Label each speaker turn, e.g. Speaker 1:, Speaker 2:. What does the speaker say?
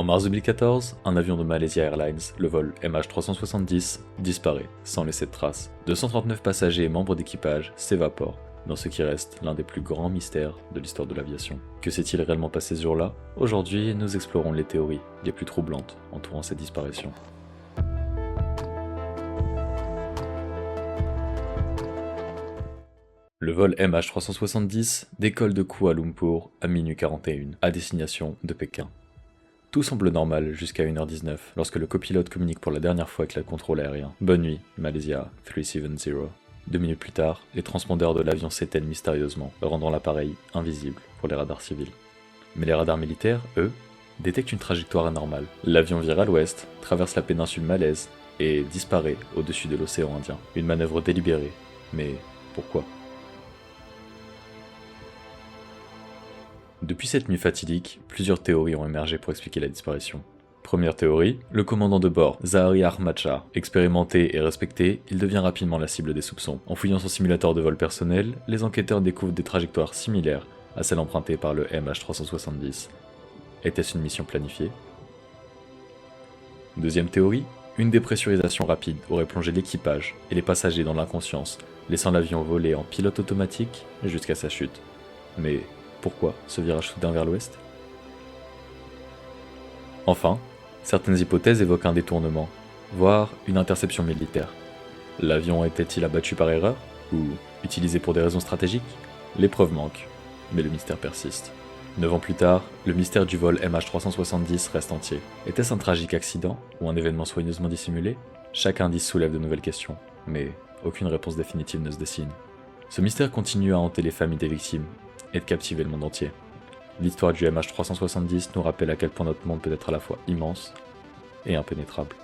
Speaker 1: mars 2014, un avion de Malaysia Airlines, le vol MH370, disparaît, sans laisser de traces. 239 passagers et membres d'équipage s'évaporent, dans ce qui reste l'un des plus grands mystères de l'histoire de l'aviation. Que s'est-il réellement passé ce jour-là? Aujourd'hui, nous explorons les théories les plus troublantes entourant cette disparition. Le vol MH370 décolle de Kuala Lumpur à minuit 41, à destination de Pékin. Tout semble normal jusqu'à 1h19, lorsque le copilote communique pour la dernière fois avec le contrôle aérien. Bonne nuit, Malaysia 370. 2 minutes plus tard, les transpondeurs de l'avion s'éteignent mystérieusement, rendant l'appareil invisible pour les radars civils. Mais les radars militaires, eux, détectent une trajectoire anormale. L'avion vire à l'ouest, traverse la péninsule malaise et disparaît au-dessus de l'océan Indien. Une manœuvre délibérée. Mais pourquoi ? Depuis cette nuit fatidique, plusieurs théories ont émergé pour expliquer la disparition. Première théorie, le commandant de bord, Zahari Ahmad Shah. Expérimenté et respecté, il devient rapidement la cible des soupçons. En fouillant son simulateur de vol personnel, les enquêteurs découvrent des trajectoires similaires à celles empruntées par le MH370. Était-ce une mission planifiée? Deuxième théorie, une dépressurisation rapide aurait plongé l'équipage et les passagers dans l'inconscience, laissant l'avion voler en pilote automatique jusqu'à sa chute. Mais pourquoi ce virage soudain vers l'ouest? Enfin, certaines hypothèses évoquent un détournement, voire une interception militaire. L'avion était-il abattu par erreur, ou utilisé pour des raisons stratégiques? Les preuves manquent, mais le mystère persiste. 9 ans plus tard, le mystère du vol MH370 reste entier. Était-ce un tragique accident, ou un événement soigneusement dissimulé? Chaque indice soulève de nouvelles questions, mais aucune réponse définitive ne se dessine. Ce mystère continue à hanter les familles des victimes, et de captiver le monde entier. L'histoire du MH370 nous rappelle à quel point notre monde peut être à la fois immense et impénétrable.